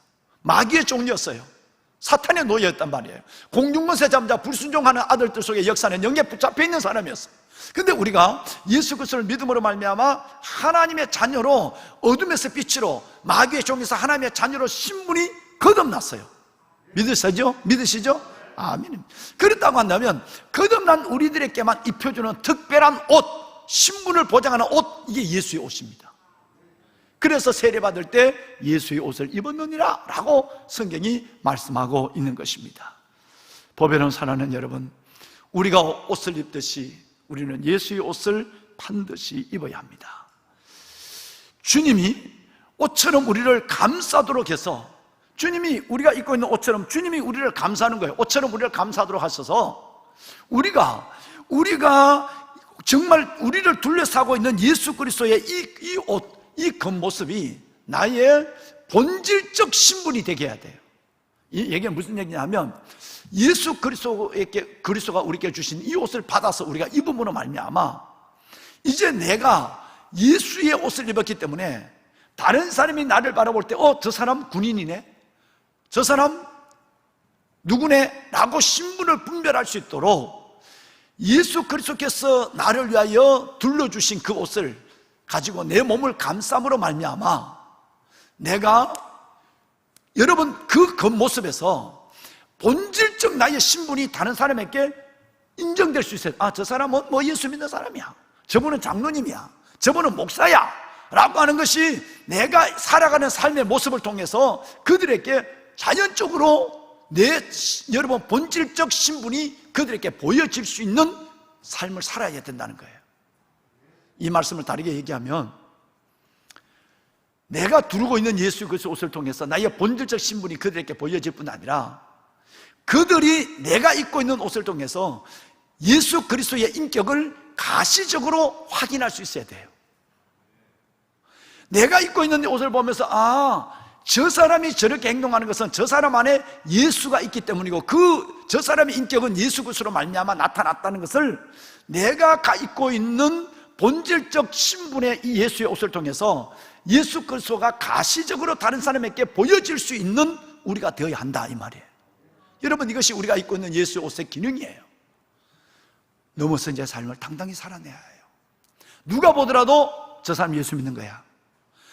마귀의 종이었어요. 사탄의 노예였단 말이에요. 공중권세 잠자 불순종하는 아들들 속에 역사는 영에 붙잡혀 있는 사람이었어요. 근데 우리가 예수 그리스도를 믿음으로 말미암아 하나님의 자녀로, 어둠에서 빛으로, 마귀의 종에서 하나님의 자녀로 신분이 거듭났어요. 믿으시죠? 아멘. 그렇다고 한다면 거듭난 우리들에게만 입혀주는 특별한 옷, 신분을 보장하는 옷, 이게 예수의 옷입니다. 그래서 세례받을 때 예수의 옷을 입었느니라 라고 성경이 말씀하고 있는 것입니다. 보배로운 사랑하는 여러분, 우리가 옷을 입듯이 우리는 예수의 옷을 반드시 입어야 합니다. 주님이 옷처럼 우리를 감싸도록 해서, 주님이 우리가 입고 있는 옷처럼 주님이 우리를 감싸는 거예요. 옷처럼 우리를 감싸도록 하셔서 우리가 정말 우리를 둘러싸고 있는 예수 그리스도의 이 옷, 이 겉모습이 나의 본질적 신분이 되게 해야 돼요. 이 얘기가 무슨 얘기냐면 예수 그리스도가 우리에게 주신 이 옷을 받아서 우리가 입음으로 말미암아 이제 내가 예수의 옷을 입었기 때문에 다른 사람이 나를 바라볼 때 저 사람 군인이네, 저 사람 누구네 라고 신분을 분별할 수 있도록 예수 그리스도께서 나를 위하여 둘러주신 그 옷을 가지고 내 몸을 감싸므로 말미암아 내가 여러분 그 겉모습에서 본질적 나의 신분이 다른 사람에게 인정될 수 있어요. 저 사람은 뭐 예수 믿는 사람이야, 저분은 장로님이야, 저분은 목사야 라고 하는 것이 내가 살아가는 삶의 모습을 통해서 그들에게 자연적으로 여러분 본질적 신분이 그들에게 보여질 수 있는 삶을 살아야 된다는 거예요. 이 말씀을 다르게 얘기하면 내가 두르고 있는 예수 그리스도 옷을 통해서 나의 본질적 신분이 그들에게 보여질 뿐 아니라 그들이 내가 입고 있는 옷을 통해서 예수 그리스도의 인격을 가시적으로 확인할 수 있어야 돼요. 내가 입고 있는 옷을 보면서 저 사람이 저렇게 행동하는 것은 저 사람 안에 예수가 있기 때문이고 저 사람의 인격은 예수 그리스도로 말미암아 나타났다는 것을 내가 입고 있는 본질적 신분의 이 예수의 옷을 통해서 예수 그리스도가 가시적으로 다른 사람에게 보여질 수 있는 우리가 되어야 한다, 이 말이에요. 여러분, 이것이 우리가 입고 있는 예수의 옷의 기능이에요. 넘어선 제 삶을 당당히 살아내야 해요. 누가 보더라도 저 사람 예수 믿는 거야,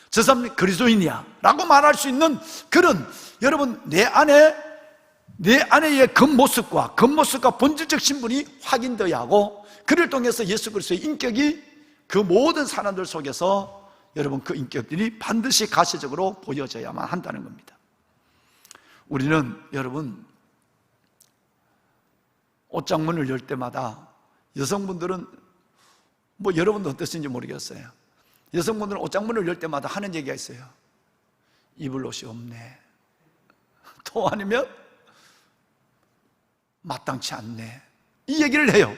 저 사람이 그리스도인이야 라고 말할 수 있는 그런, 여러분, 내 안의 겉모습과 본질적 신분이 확인되어야 하고, 그를 통해서 예수 그리스도의 인격이 그 모든 사람들 속에서 여러분 그 인격들이 반드시 가시적으로 보여져야만 한다는 겁니다. 우리는 여러분 옷장문을 열 때마다, 여성분들은 여러분도 어떠신지 모르겠어요. 여성분들은 옷장문을 열 때마다 하는 얘기가 있어요. 입을 옷이 없네, 또 아니면 마땅치 않네, 이 얘기를 해요.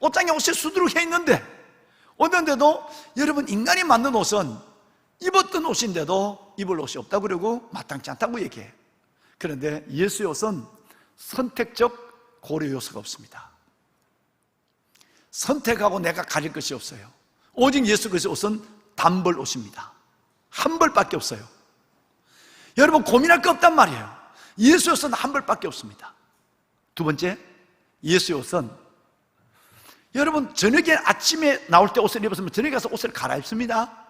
옷장에 옷이 수두룩해 있는데도 여러분, 인간이 만든 옷은 입었던 옷인데도 입을 옷이 없다고 그러고 마땅치 않다고 얘기해요. 그런데 예수의 옷은 선택적 고려 요소가 없습니다. 선택하고 내가 가릴 것이 없어요. 오직 예수 그리스도의 옷은 단벌 옷입니다. 한 벌밖에 없어요. 여러분, 고민할 거 없단 말이에요. 예수의 옷은 한 벌밖에 없습니다. 두 번째, 예수의 옷은 여러분, 저녁에 아침에 나올 때 옷을 입었으면 저녁에 가서 옷을 갈아입습니다.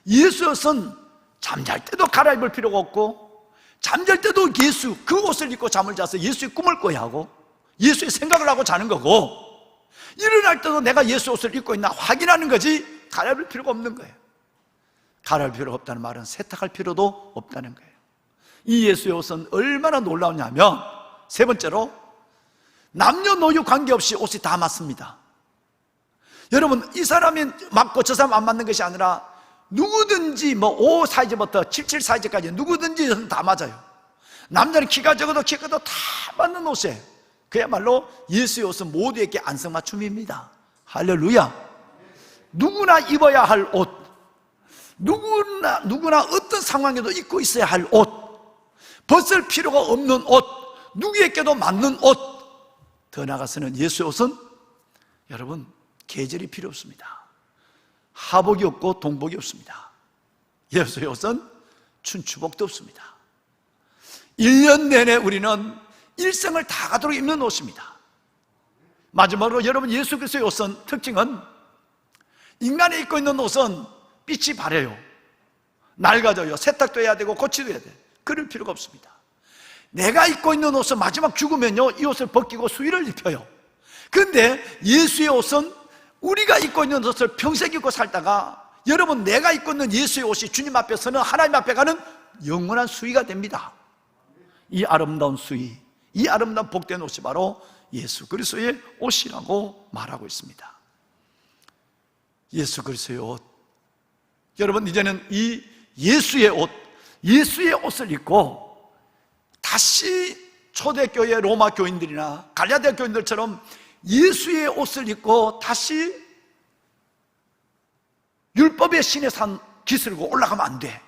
예수의 옷은 잠잘 때도 갈아입을 필요가 없고, 잠잘 때도 예수 그 옷을 입고 잠을 자서 예수의 꿈을 꿔야 하고 예수의 생각을 하고 자는 거고, 일어날 때도 내가 예수 옷을 입고 있나 확인하는 거지 갈아입을 필요가 없는 거예요. 갈아입을 필요가 없다는 말은 세탁할 필요도 없다는 거예요. 이 예수의 옷은 얼마나 놀라우냐면, 세 번째로, 남녀노소 관계없이 옷이 다 맞습니다. 여러분, 이 사람이 맞고 저 사람 안 맞는 것이 아니라 누구든지 5 사이즈부터 77 사이즈까지 누구든지 다 맞아요. 남자는 키가 적어도 키 커도 다 맞는 옷이에요. 그야말로 예수의 옷은 모두에게 안성맞춤입니다. 할렐루야. 누구나 입어야 할 옷, 누구나 어떤 상황에도 입고 있어야 할 옷, 벗을 필요가 없는 옷, 누구에게도 맞는 옷. 더 나아가서는 예수의 옷은 여러분 계절이 필요 없습니다. 하복이 없고 동복이 없습니다. 예수의 옷은 춘추복도 없습니다. 1년 내내 우리는 일생을 다 가도록 입는 옷입니다. 마지막으로 여러분, 예수 그리스도의 옷은 특징은, 인간이 입고 있는 옷은 빛이 바래요, 낡아져요, 세탁도 해야 되고 고치도 해야 돼요. 그럴 필요가 없습니다. 내가 입고 있는 옷은 마지막 죽으면요, 이 옷을 벗기고 수의를 입혀요. 그런데 예수의 옷은 우리가 입고 있는 옷을 평생 입고 살다가, 여러분, 내가 입고 있는 예수의 옷이 주님 앞에서는 하나님 앞에 가는 영원한 수의가 됩니다. 이 아름다운 수의, 이 아름다운 복된 옷이 바로 예수 그리스도의 옷이라고 말하고 있습니다. 예수 그리스도의 옷. 여러분, 이제는 이 예수의 옷, 예수의 옷을 입고 다시 초대교회 로마 교인들이나 갈라디아 교인들처럼 예수의 옷을 입고 다시 율법의 신의 산 기슬고 올라가면 안 돼.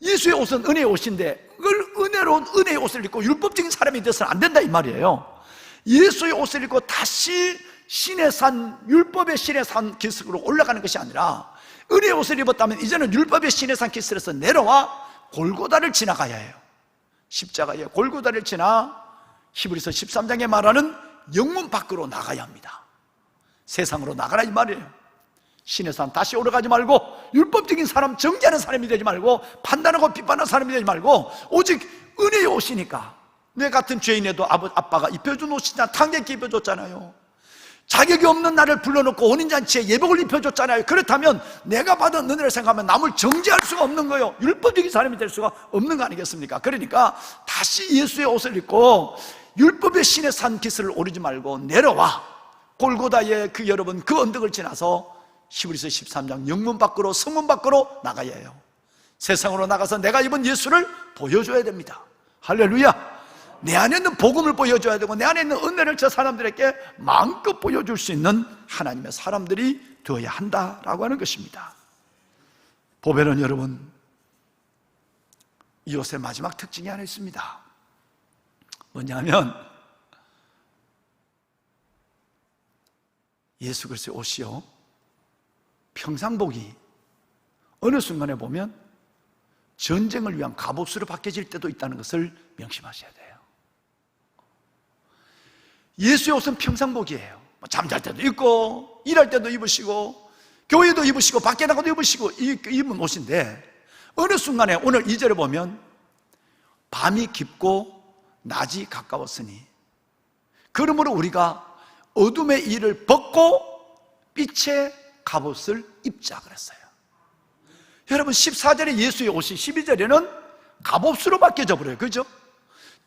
예수의 옷은 은혜의 옷인데 그걸 은혜로운 은혜의 옷을 입고 율법적인 사람이 되어서는 안 된다, 이 말이에요. 예수의 옷을 입고 다시 신의 산, 율법의 신의 산 기슭으로 올라가는 것이 아니라, 은혜의 옷을 입었다면 이제는 율법의 신의 산 기슭에서 내려와 골고다를 지나가야 해요. 십자가의 골고다를 지나 히브리서 13장에 말하는 영문 밖으로 나가야 합니다. 세상으로 나가라, 이 말이에요. 신의 산 다시 올라가지 말고, 율법적인 사람, 정죄하는 사람이 되지 말고, 판단하고 비판하는 사람이 되지 말고, 오직 은혜의 옷이니까. 내 같은 죄인에도 아빠가 입혀준 옷이잖아. 탕자께 입혀줬잖아요. 자격이 없는 나를 불러놓고 혼인잔치에 예복을 입혀줬잖아요. 그렇다면 내가 받은 은혜를 생각하면 남을 정죄할 수가 없는 거예요. 율법적인 사람이 될 수가 없는 거 아니겠습니까? 그러니까 다시 예수의 옷을 입고 율법의 신의 산 기슬을 오르지 말고 내려와 골고다의 여러분 그 언덕을 지나서 히브리서 13장 영문 밖으로, 성문 밖으로 나가야 해요. 세상으로 나가서 내가 입은 예수를 보여줘야 됩니다. 할렐루야. 내 안에 있는 복음을 보여줘야 되고, 내 안에 있는 은혜를 저 사람들에게 마음껏 보여줄 수 있는 하나님의 사람들이 되어야 한다라고 하는 것입니다. 보배는 여러분, 이 옷의 마지막 특징이 하나 있습니다. 뭐냐면 예수 그리스도의 옷이요, 평상복이 어느 순간에 보면 전쟁을 위한 갑옷으로 바뀌어질 때도 있다는 것을 명심하셔야 돼요. 예수의 옷은 평상복이에요. 잠잘 때도 입고, 일할 때도 입으시고, 교회도 입으시고, 밖에 나가도 입으시고, 입은 옷인데, 어느 순간에 오늘 2절에 보면 밤이 깊고 낮이 가까웠으니 그러므로 우리가 어둠의 일을 벗고 빛의 갑옷을 입자 그랬어요. 여러분, 14절에 예수의 옷이 12절에는 갑옷으로 바뀌어져 버려요. 그죠?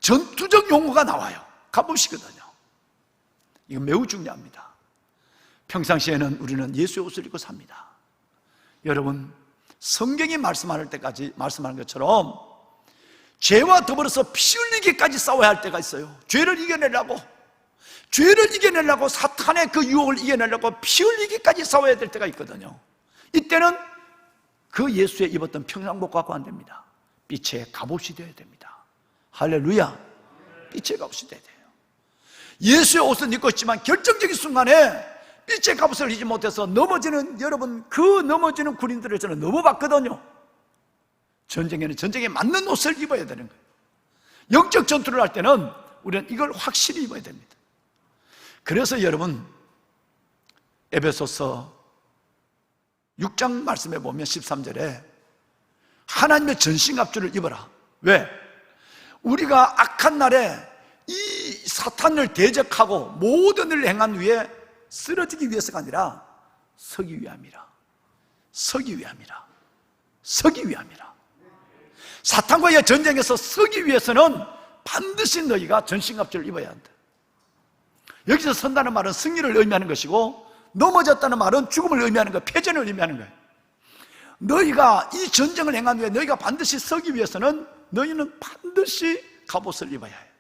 전투적 용어가 나와요. 갑옷이거든요. 이건 매우 중요합니다. 평상시에는 우리는 예수의 옷을 입고 삽니다. 여러분, 성경이 말씀하는 때까지 말씀하는 것처럼 죄와 더불어서 피 흘리기까지 싸워야 할 때가 있어요. 죄를 이겨내려고 사탄의 그 유혹을 이겨내려고 피 흘리기까지 싸워야 될 때가 있거든요. 이때는 그 예수의 입었던 평상복 갖고 안 됩니다. 빛의 갑옷이 되어야 됩니다. 할렐루야. 빛의 갑옷이 되어야 돼요. 예수의 옷은 입고 있지만 결정적인 순간에 빛의 갑옷을 입지 못해서 넘어지는, 여러분, 그 넘어지는 군인들을 저는 넘어봤거든요. 전쟁에는 전쟁에 맞는 옷을 입어야 되는 거예요. 영적 전투를 할 때는 우리는 이걸 확실히 입어야 됩니다. 그래서 여러분, 에베소서 6장 말씀에 보면 13절에 하나님의 전신갑주를 입어라. 왜? 우리가 악한 날에 이 사탄을 대적하고 모든 일을 행한 후에 쓰러지기 위해서가 아니라 서기 위함이라. 사탄과의 전쟁에서 서기 위해서는 반드시 너희가 전신갑주를 입어야 한다. 여기서 선다는 말은 승리를 의미하는 것이고, 넘어졌다는 말은 죽음을 의미하는 거예요. 패전을 의미하는 거예요. 너희가 이 전쟁을 행한 후에 너희가 반드시 서기 위해서는 너희는 반드시 갑옷을 입어야 해요.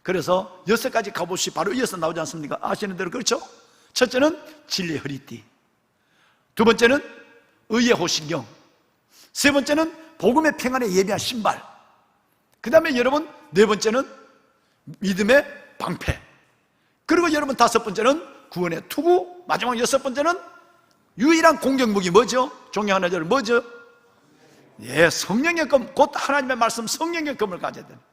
그래서 6가지 갑옷이 바로 이어서 나오지 않습니까? 아시는 대로 그렇죠? 첫째는 진리의 허리띠, 두 번째는 의의 호신경, 세 번째는 복음의 평안에 예비한 신발, 그 다음에 여러분 네 번째는 믿음의 방패, 그리고 여러분 다섯 번째는 구원의 투구, 마지막 여섯 번째는 유일한 공격무기 뭐죠? 존경하는 여러분 뭐죠? 예, 성령의 검, 곧 하나님의 말씀 성령의 검을 가져야 됩니다.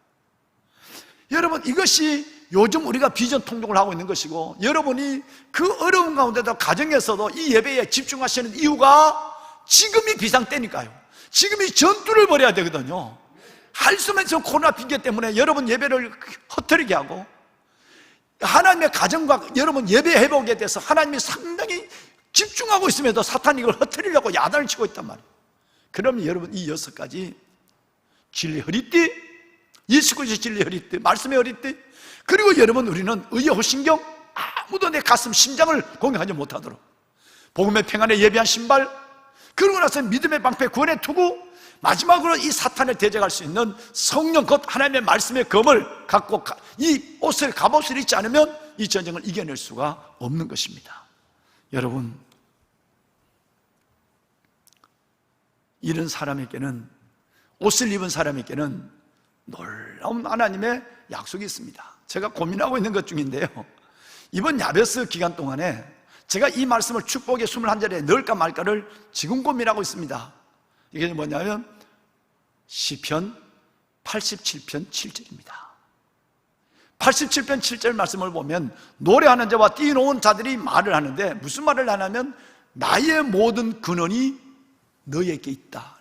여러분, 이것이 요즘 우리가 비전 통독을 하고 있는 것이고, 여러분이 그 어려운 가운데도 가정에서도 이 예배에 집중하시는 이유가 지금이 비상 때니까요. 지금이 전투를 벌여야 되거든요. 한숨에서 코로나 핑계 때문에 여러분 예배를 헛뜨리게 하고, 하나님의 가정과 여러분 예배 회복에 대해서 하나님이 상당히 집중하고 있음에도 사탄이 이걸 헛뜨리려고 야단을 치고 있단 말이에요. 그러면 여러분 이 6가지 진리 허리띠, 예수 그리스도의 진리 허리띠, 말씀의 허리띠, 그리고 여러분 우리는 의의 호신경, 아무도 내 가슴 심장을 공격하지 못하도록 복음의 평안에 예비한 신발, 그러고 나서 믿음의 방패, 구원의 투구, 마지막으로 이 사탄을 대적할 수 있는 성령 곧 하나님의 말씀의 검을 갖고 이 옷을 갑옷을 입지 않으면 이 전쟁을 이겨낼 수가 없는 것입니다. 여러분, 이런 사람에게는, 옷을 입은 사람에게는 놀라운 하나님의 약속이 있습니다. 제가 고민하고 있는 것 중인데요, 이번 야베스 기간 동안에 제가 이 말씀을 축복의 21절에 넣을까 말까를 지금 고민하고 있습니다. 이게 뭐냐면 시편 87편 7절입니다. 87편 7절 말씀을 보면 노래하는 자와 뛰노는 자들이 말을 하는데, 무슨 말을 하냐면 나의 모든 근원이 너에게 있다.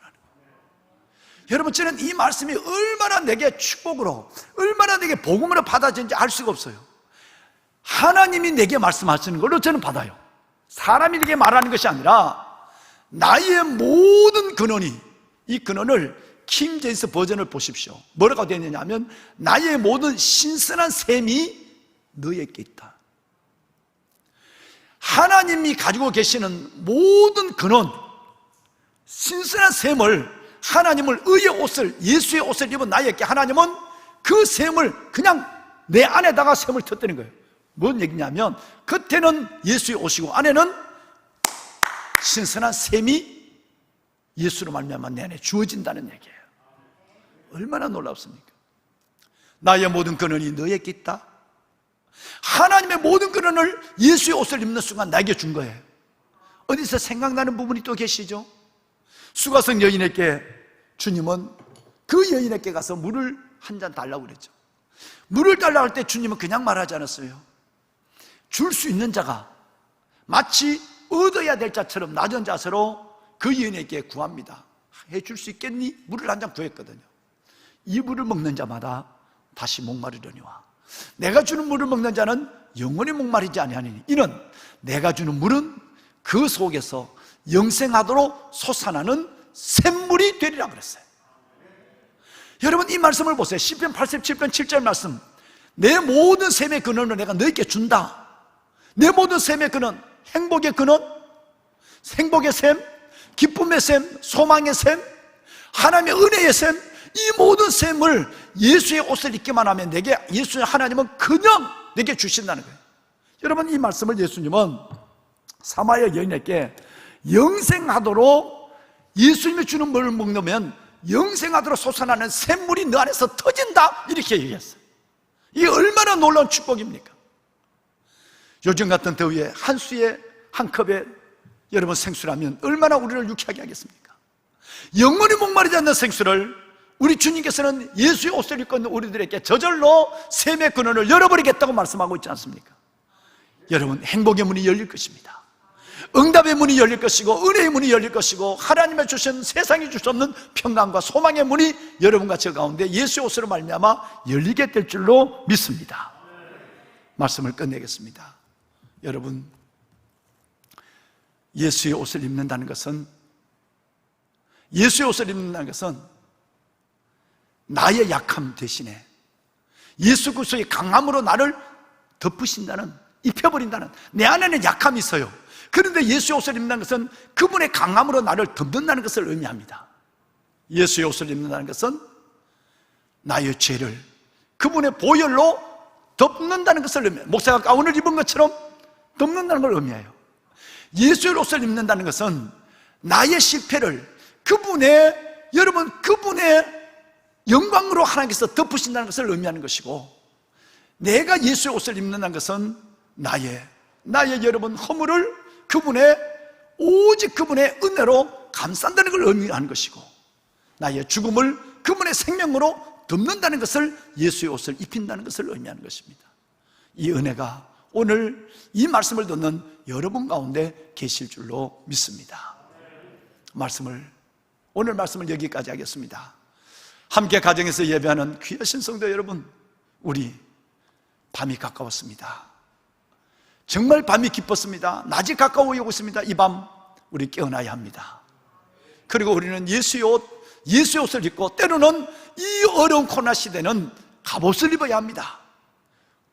여러분, 저는 이 말씀이 얼마나 내게 축복으로, 얼마나 내게 복음으로 받아지는지 알 수가 없어요. 하나님이 내게 말씀하시는 걸로 저는 받아요. 사람이 내게 말하는 것이 아니라 나의 모든 근원이, 이 근원을 킹 제임스 버전을 보십시오. 뭐라고 되어 있느냐 하면 나의 모든 신선한 샘이 너에게 있다. 하나님이 가지고 계시는 모든 근원, 신선한 샘을, 하나님을 의의 옷을, 예수의 옷을 입은 나에게 하나님은 그 샘을 그냥 내 안에다가 샘을 터뜨린 거예요. 뭔 얘기냐면 겉에는 예수의 옷이고 안에는 신선한 샘이 예수로 말미암아 내 안에 주어진다는 얘기예요. 얼마나 놀랍습니까? 나의 모든 근원이 너에게 있다. 하나님의 모든 근원을 예수의 옷을 입는 순간 나에게 준 거예요. 어디서 생각나는 부분이 또 계시죠? 수가성 여인에게 주님은 그 여인에게 가서 물을 한 잔 달라고 그랬죠. 물을 달라고 할 때 주님은 그냥 말하지 않았어요. 줄 수 있는 자가 마치 얻어야 될 자처럼 낮은 자세로 그 여인에게 구합니다. 해줄 수 있겠니? 물을 한 잔 구했거든요. 이 물을 먹는 자마다 다시 목마르려니와 내가 주는 물을 먹는 자는 영원히 목마르지 아니하니 이는 내가 주는 물은 그 속에서 영생하도록 솟아나는 샘물이 되리라 그랬어요. 여러분 이 말씀을 보세요. 시편 87편 7절 말씀, 내 모든 샘의 근원을 내가 너에게 준다. 내 모든 샘의 근원, 행복의 근원, 행복의 샘, 기쁨의 샘, 소망의 샘, 하나님의 은혜의 샘, 이 모든 샘을 예수의 옷을 입기만 하면 내게 예수님 하나님은 그냥 내게 주신다는 거예요. 여러분 이 말씀을 예수님은 사마리아 여인에게 영생하도록 예수님이 주는 물을 먹으면 영생하도록 솟아나는 샘물이 너 안에서 터진다 이렇게 얘기했어요. 이게 얼마나 놀라운 축복입니까? 요즘 같은 더위에 한 수에 한 컵에 여러분 생수라면 얼마나 우리를 유쾌하게 하겠습니까? 영원히 목마르지 않는 생수를 우리 주님께서는 예수의 옷을 입고 있는 우리들에게 저절로 샘의 근원을 열어버리겠다고 말씀하고 있지 않습니까? 여러분 행복의 문이 열릴 것입니다. 응답의 문이 열릴 것이고 은혜의 문이 열릴 것이고 하나님의 주신 세상이 줄 수 없는 평강과 소망의 문이 여러분과 저 가운데 예수의 옷으로 말미암아 열리게 될 줄로 믿습니다. 말씀을 끝내겠습니다. 여러분 예수의 옷을 입는다는 것은 나의 약함 대신에 예수 그리스도의 강함으로 나를 덮으신다는, 입혀버린다는, 내 안에는 약함이 있어요. 그런데 예수의 옷을 입는다는 것은 그분의 강함으로 나를 덮는다는 것을 의미합니다. 예수의 옷을 입는다는 것은 나의 죄를 그분의 보혈로 덮는다는 것을 의미해요. 목사가 가운을 입은 것처럼 덮는다는 걸 의미해요. 예수의 옷을 입는다는 것은 나의 실패를 그분의 영광으로 하나님께서 덮으신다는 것을 의미하는 것이고, 내가 예수의 옷을 입는다는 것은 나의 여러분 허물을 오직 그분의 은혜로 감싼다는 걸 의미하는 것이고, 나의 죽음을 그분의 생명으로 덮는다는 것을 예수의 옷을 입힌다는 것을 의미하는 것입니다. 이 은혜가 오늘 이 말씀을 듣는 여러분 가운데 계실 줄로 믿습니다. 오늘 말씀을 여기까지 하겠습니다. 함께 가정에서 예배하는 귀하신 성도 여러분, 우리 밤이 가까웠습니다. 정말 밤이 깊었습니다. 낮이 가까워 오고 있습니다. 이 밤 우리 깨어나야 합니다. 그리고 우리는 예수의 옷을 입고, 때로는 이 어려운 코로나 시대는 갑옷을 입어야 합니다.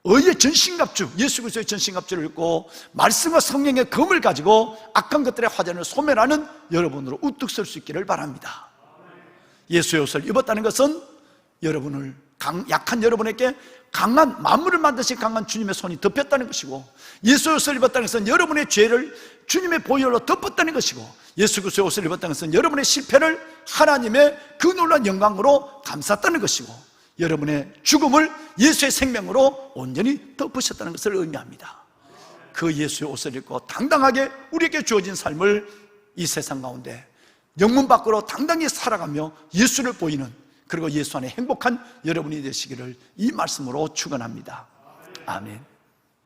의의 전신갑주, 예수 그리스도의 전신갑주를 입고 말씀과 성령의 검을 가지고 악한 것들의 화전을 소멸하는 여러분으로 우뚝 설 수 있기를 바랍니다. 예수의 옷을 입었다는 것은 약한 여러분에게 강한, 만물을 만드신 강한 주님의 손이 덮였다는 것이고, 예수의 옷을 입었다는 것은 여러분의 죄를 주님의 보혈로 덮었다는 것이고, 예수 그리스도의 옷을 입었다는 것은 여러분의 실패를 하나님의 그 놀라운 영광으로 감쌌다는 것이고, 여러분의 죽음을 예수의 생명으로 온전히 덮으셨다는 것을 의미합니다. 그 예수의 옷을 입고 당당하게 우리에게 주어진 삶을 이 세상 가운데 영문 밖으로 당당히 살아가며 예수를 보이는, 그리고 예수 안에 행복한 여러분이 되시기를 이 말씀으로 축원합니다. 아멘.